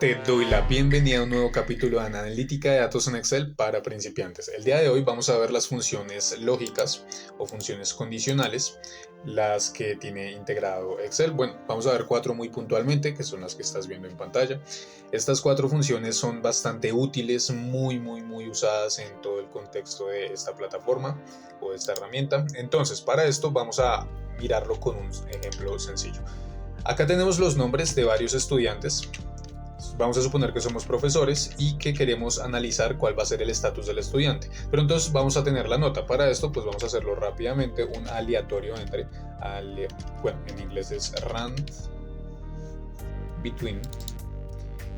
Te doy la bienvenida a un nuevo capítulo de analítica de datos en Excel para principiantes. El día de hoy vamos a ver las funciones lógicas o funciones condicionales, las que tiene integrado Excel. Bueno, vamos a ver 4 muy puntualmente, que son las que estás viendo en pantalla. Estas 4 funciones son bastante útiles, muy usadas en todo el contexto de esta plataforma o de esta herramienta. Entonces, para esto vamos a mirarlo con un ejemplo sencillo. Acá tenemos los nombres de varios estudiantes. Vamos a suponer que somos profesores y que queremos analizar cuál va a ser el estatus del estudiante. Pero entonces vamos a tener la nota. Para esto pues vamos a hacerlo rápidamente, un aleatorio entre, bueno, en inglés es rand between.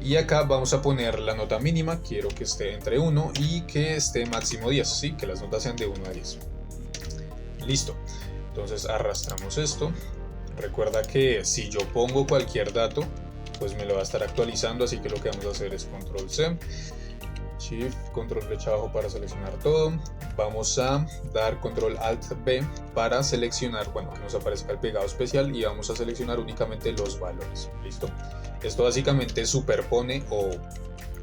Y acá vamos a poner la nota mínima, quiero que esté entre 1 y que esté máximo 10, ¿sí? Que las notas sean de 1 a 10. Listo. Entonces arrastramos esto. Recuerda que si yo pongo cualquier dato, pues me lo va a estar actualizando, así que lo que vamos a hacer es control C, shift, control flecha abajo para seleccionar todo. Vamos a dar control alt B para seleccionar, bueno, que nos aparezca el pegado especial, y vamos a seleccionar únicamente los valores. Listo. Esto básicamente superpone o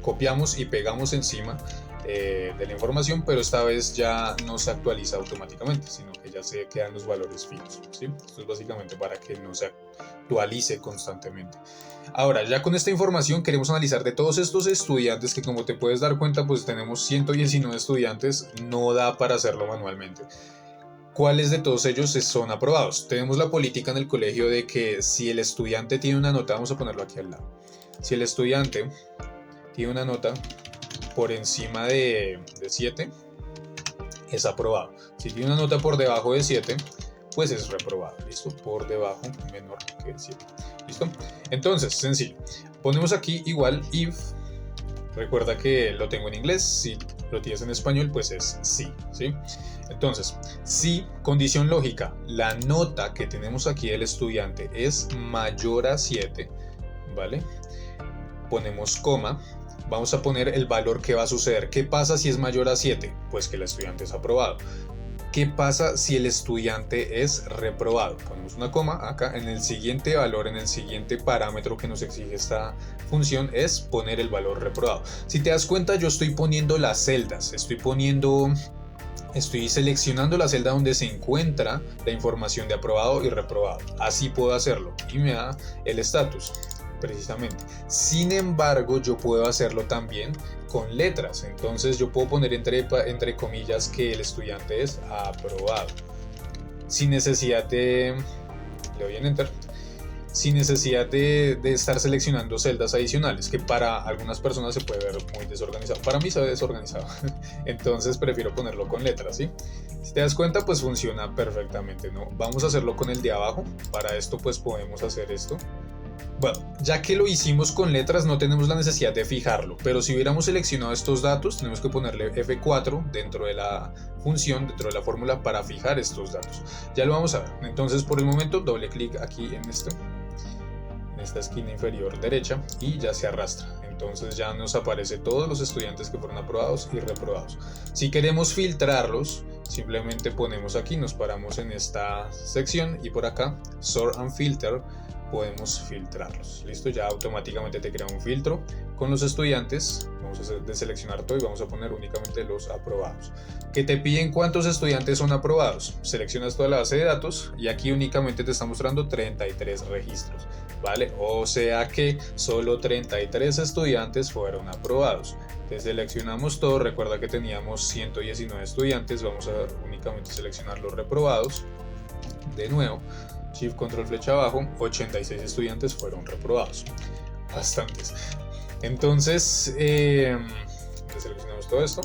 copiamos y pegamos encima de la información, pero esta vez ya no se actualiza automáticamente, sino que ya se quedan los valores fijos, ¿sí? Esto es básicamente para que no se actualice constantemente. Ahora, ya con esta información queremos analizar de todos estos estudiantes, que como te puedes dar cuenta, pues tenemos 119 estudiantes, no da para hacerlo manualmente. ¿Cuáles de todos ellos son aprobados? Tenemos la política en el colegio de que si el estudiante tiene una nota, vamos a ponerlo aquí al lado, si el estudiante tiene una nota por encima de 7, es aprobado. Si tiene una nota por debajo de 7, pues es reprobado. ¿Listo? Por debajo, menor que 7. ¿Listo? Entonces, sencillo. Ponemos aquí igual if. Recuerda que lo tengo en inglés. Si lo tienes en español, pues es sí. ¿Sí? Entonces, si, condición lógica, la nota que tenemos aquí del estudiante es mayor a 7, ¿vale? Ponemos coma. Vamos a poner el valor que va a suceder. ¿Qué pasa si es mayor a 7? Pues que el estudiante es aprobado. ¿Qué pasa si el estudiante es reprobado? Ponemos una coma acá. En el siguiente valor, en el siguiente parámetro que nos exige esta función, es poner el valor reprobado. Si te das cuenta, yo estoy poniendo las celdas. Estoy seleccionando la celda donde se encuentra la información de aprobado y reprobado. Así puedo hacerlo y me da el estatus. Precisamente. Sin embargo, yo puedo hacerlo también con letras. Entonces yo puedo poner entre comillas que el estudiante es aprobado. Sin necesidad de... Le doy en enter. Sin necesidad de estar seleccionando celdas adicionales, que para algunas personas se puede ver muy desorganizado. Para mí se ve desorganizado. Entonces prefiero ponerlo con letras, ¿sí? Si te das cuenta, pues funciona perfectamente, ¿no? Vamos a hacerlo con el de abajo. Para esto pues podemos hacer esto. Bueno, ya que lo hicimos con letras, no tenemos la necesidad de fijarlo, pero si hubiéramos seleccionado estos datos, tenemos que ponerle F4 dentro de la función, dentro de la fórmula, para fijar estos datos. Ya lo vamos a ver. Entonces, por el momento, doble clic aquí en esta esquina inferior derecha, y ya se arrastra. Entonces ya nos aparece todos los estudiantes que fueron aprobados y reprobados. Si queremos filtrarlos, simplemente ponemos aquí, nos paramos en esta sección y por acá, Sort and Filter, podemos filtrarlos. Listo, ya automáticamente te crea un filtro con los estudiantes. Vamos a deseleccionar todo y vamos a poner únicamente los aprobados. ¿Que te piden cuántos estudiantes son aprobados? Seleccionas toda la base de datos y aquí únicamente te está mostrando 33 registros, ¿vale? O sea que solo 33 estudiantes fueron aprobados. Seleccionamos todo. Recuerda que teníamos 119 estudiantes. Vamos a únicamente seleccionar los reprobados. De nuevo, Shift Control flecha abajo, 86 estudiantes fueron reprobados. Bastantes. Entonces, seleccionamos todo esto.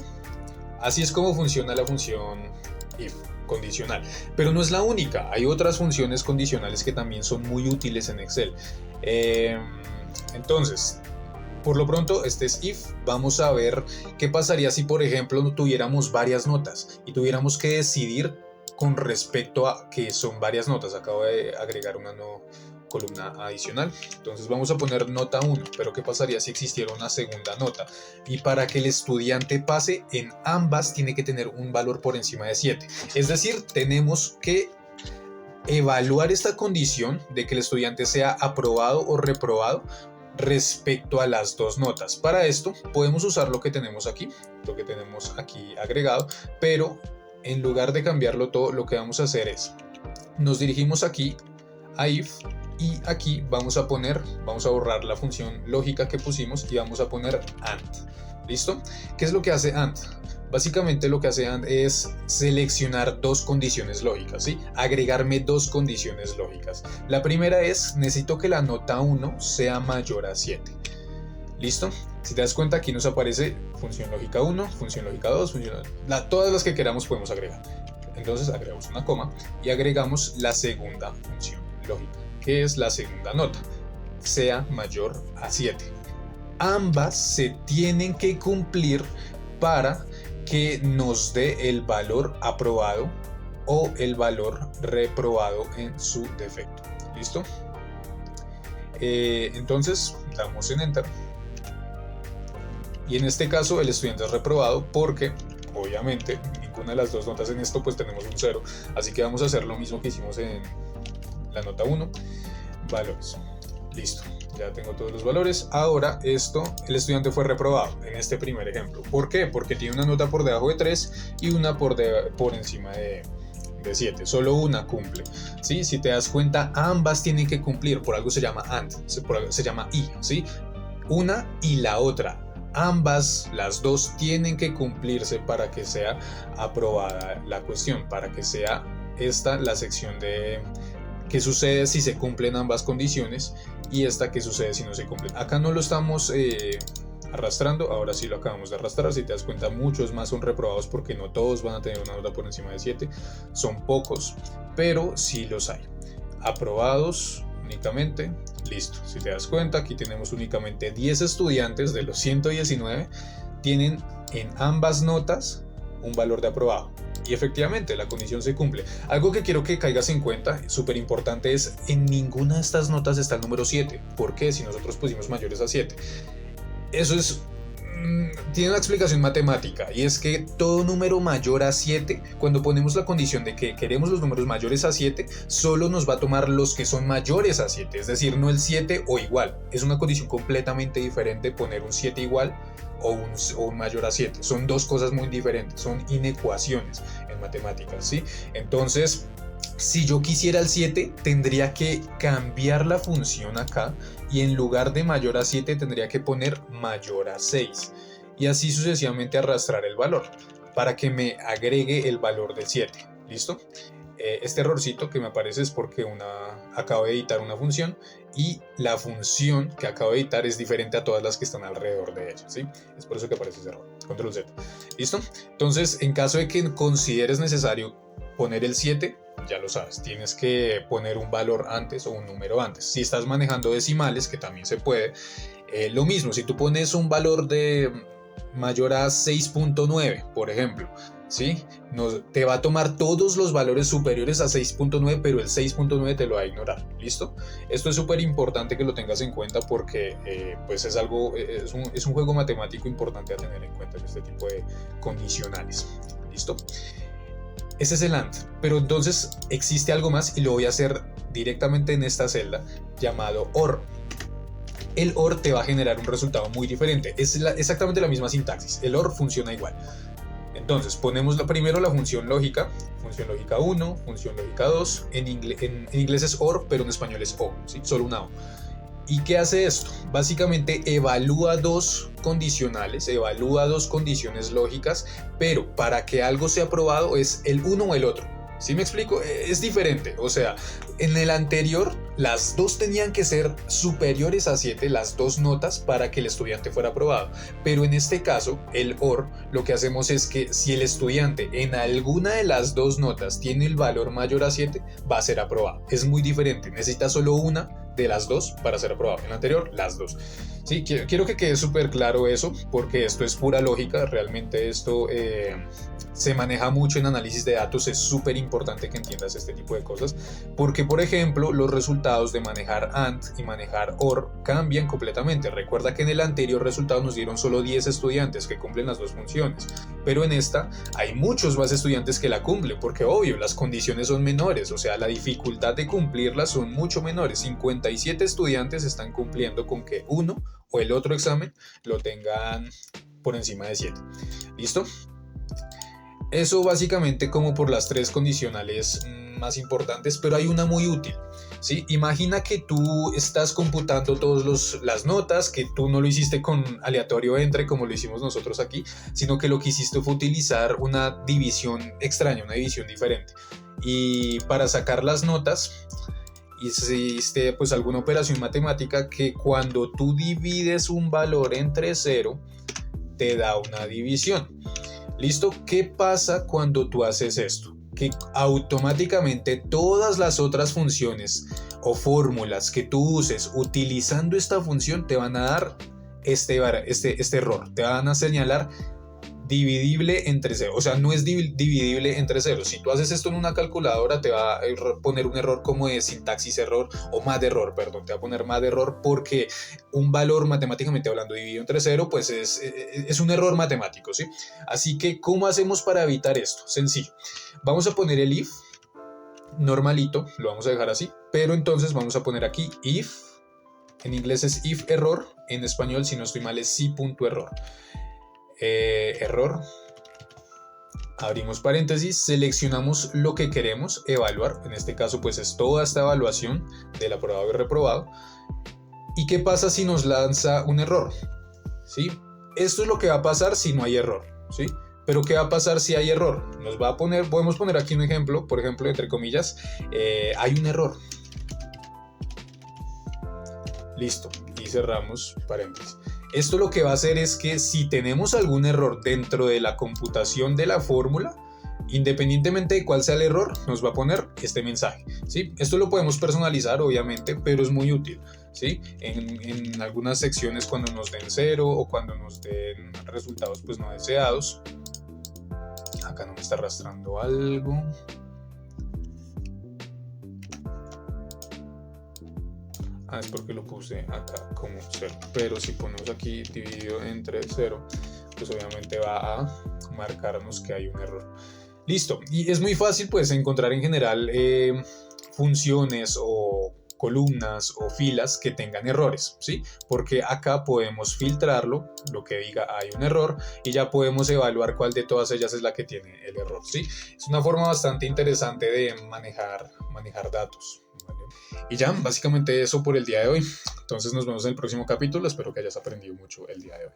Así es como funciona la función if condicional. Pero no es la única. Hay otras funciones condicionales que también son muy útiles en Excel. Entonces, por lo pronto, este es if. Vamos a ver qué pasaría si, por ejemplo, tuviéramos varias notas y tuviéramos que decidir con respecto a que son varias notas. Acabo de agregar una columna adicional. Entonces vamos a poner nota 1, pero ¿qué pasaría si existiera una segunda nota? Y para que el estudiante pase en ambas tiene que tener un valor por encima de 7. Es decir, tenemos que evaluar esta condición de que el estudiante sea aprobado o reprobado respecto a las dos notas. Para esto podemos usar lo que tenemos aquí agregado, pero en lugar de cambiarlo todo, lo que vamos a hacer es, nos dirigimos aquí a if y aquí vamos a borrar la función lógica que pusimos y vamos a poner AND. ¿Listo? ¿Qué es lo que hace AND? Básicamente lo que hace AND es seleccionar dos condiciones lógicas, ¿sí? Agregarme dos condiciones lógicas. La primera es, necesito que la nota 1 sea mayor a 7. ¿Listo? Si te das cuenta, aquí nos aparece función lógica 1, función lógica 2, todas las que queramos podemos agregar. Entonces agregamos una coma y agregamos la segunda función lógica, que es la segunda nota, sea mayor a 7. Ambas se tienen que cumplir para que nos dé el valor aprobado o el valor reprobado en su defecto. ¿Listo? Entonces damos en Enter. Y en este caso el estudiante es reprobado porque, obviamente, ninguna de las dos notas en esto pues tenemos un 0. Así que vamos a hacer lo mismo que hicimos en la nota 1. Valores. Listo. Ya tengo todos los valores. Ahora el estudiante fue reprobado en este primer ejemplo. ¿Por qué? Porque tiene una nota por debajo de 3 y una por encima de 7. Solo una cumple. ¿Sí? Si te das cuenta, ambas tienen que cumplir. Por algo se llama AND. Se llama y. ¿Sí? Una y la otra. Ambas, las dos, tienen que cumplirse para que sea aprobada la cuestión. Para que sea esta la sección de qué sucede si se cumplen ambas condiciones y esta qué sucede si no se cumplen. Acá no lo estamos arrastrando, ahora sí lo acabamos de arrastrar. Si te das cuenta, muchos más son reprobados porque no todos van a tener una nota por encima de 7, son pocos, pero sí los hay. Aprobados únicamente, listo. Si te das cuenta, aquí tenemos únicamente 10 estudiantes de los 119, tienen en ambas notas un valor de aprobado. Y efectivamente la condición se cumple. Algo que quiero que caigas en cuenta, súper importante, es en ninguna de estas notas está el número 7. ¿Por qué? Si nosotros pusimos mayores a 7. Eso tiene una explicación matemática, y es que todo número mayor a 7, cuando ponemos la condición de que queremos los números mayores a 7, solo nos va a tomar los que son mayores a 7, es decir, no el 7 o igual. Es una condición completamente diferente poner un 7 igual o un mayor a 7. Son dos cosas muy diferentes, son inecuaciones en matemáticas, ¿sí? Entonces, si yo quisiera el 7, tendría que cambiar la función acá y en lugar de mayor a 7 tendría que poner mayor a 6 y así sucesivamente arrastrar el valor para que me agregue el valor del 7. ¿Listo? Este errorcito que me aparece es porque acabo de editar una función y la función que acabo de editar es diferente a todas las que están alrededor de ella, ¿sí? Es por eso que aparece ese error. Control Z. ¿Listo? Entonces, en caso de que consideres necesario poner el 7, ya lo sabes, tienes que poner un valor antes o un número antes. Si estás manejando decimales, que también se puede, lo mismo, si tú pones un valor de mayor a 6.9, por ejemplo, ¿sí? Te va a tomar todos los valores superiores a 6.9, pero el 6.9 te lo va a ignorar. ¿Listo? Esto es súper importante que lo tengas en cuenta porque pues es un juego matemático importante a tener en cuenta en este tipo de condicionales. ¿Listo? Ese es el AND, pero entonces existe algo más y lo voy a hacer directamente en esta celda llamado OR. El OR te va a generar un resultado muy diferente, es exactamente la misma sintaxis, el OR funciona igual. Entonces ponemos primero la función lógica 1, función lógica 2, en inglés es OR, pero en español es O, ¿sí? Solo una O. ¿Y qué hace esto? Básicamente evalúa dos condicionales, evalúa dos condiciones lógicas, pero para que algo sea aprobado es el uno o el otro. ¿Sí me explico? Es diferente, o sea, en el anterior las dos tenían que ser superiores a 7, las dos notas, para que el estudiante fuera aprobado, pero en este caso, el OR, lo que hacemos es que si el estudiante en alguna de las dos notas tiene el valor mayor a 7, va a ser aprobado. Es muy diferente, necesita solo una de las dos para ser aprobado, en el anterior las dos. Sí, quiero que quede súper claro eso, porque esto es pura lógica, realmente esto se maneja mucho en análisis de datos, es súper importante que entiendas este tipo de cosas, porque por ejemplo los resultados de manejar AND y manejar OR cambian completamente. Recuerda que en el anterior resultado nos dieron solo 10 estudiantes que cumplen las dos funciones, pero en esta hay muchos más estudiantes que la cumplen, porque obvio, las condiciones son menores, o sea, la dificultad de cumplirlas son mucho menores. 57 estudiantes están cumpliendo con que uno o el otro examen lo tengan por encima de 7. ¿Listo? Eso básicamente como por las tres condicionales más importantes, pero hay una muy útil. ¿Sí? Imagina que tú estás computando todas las notas, que tú no lo hiciste con aleatorio entre como lo hicimos nosotros aquí, sino que lo que hiciste fue utilizar una división extraña, una división diferente. Y para sacar las notas, hiciste pues alguna operación matemática que cuando tú divides un valor entre 0 te da una división. ¿Listo? ¿Qué pasa cuando tú haces esto? Que automáticamente todas las otras funciones o fórmulas que tú uses utilizando esta función te van a dar este error, te van a señalar dividible entre 0, o sea, no es dividible entre 0. Si tú haces esto en una calculadora te va a poner un error como de sintaxis error o más de error, perdón, te va a poner más de error porque un valor matemáticamente hablando dividido entre 0 pues es un error matemático, ¿sí? Así que, ¿cómo hacemos para evitar esto? Sencillo, vamos a poner el if normalito, lo vamos a dejar así, pero entonces vamos a poner aquí if, en inglés es if error, en español si no estoy mal es si.error. Error, abrimos paréntesis, seleccionamos lo que queremos evaluar, en este caso pues es toda esta evaluación del aprobado y reprobado. ¿Y qué pasa si nos lanza un error? ¿Sí? Esto es lo que va a pasar si no hay error, ¿sí? Pero ¿qué va a pasar si hay error? Nos va a poner, podemos poner aquí un ejemplo, por ejemplo, entre comillas, hay un error. Listo, y cerramos paréntesis. Esto lo que va a hacer es que si tenemos algún error dentro de la computación de la fórmula, independientemente de cuál sea el error, nos va a poner este mensaje, ¿sí? Esto lo podemos personalizar, obviamente, pero es muy útil, ¿sí? En algunas secciones cuando nos den 0 o cuando nos den resultados pues no deseados. Acá no me está arrastrando algo. Es porque lo puse acá como 0, pero si ponemos aquí dividido entre 0 pues obviamente va a marcarnos que hay un error. Listo, y es muy fácil pues encontrar en general funciones o columnas o filas que tengan errores, ¿sí? Porque acá podemos filtrarlo, lo que diga hay un error, y ya podemos evaluar cuál de todas ellas es la que tiene el error, ¿sí? Es una forma bastante interesante de manejar datos, ¿vale? Y ya, básicamente eso por el día de hoy. Entonces nos vemos en el próximo capítulo, espero que hayas aprendido mucho el día de hoy.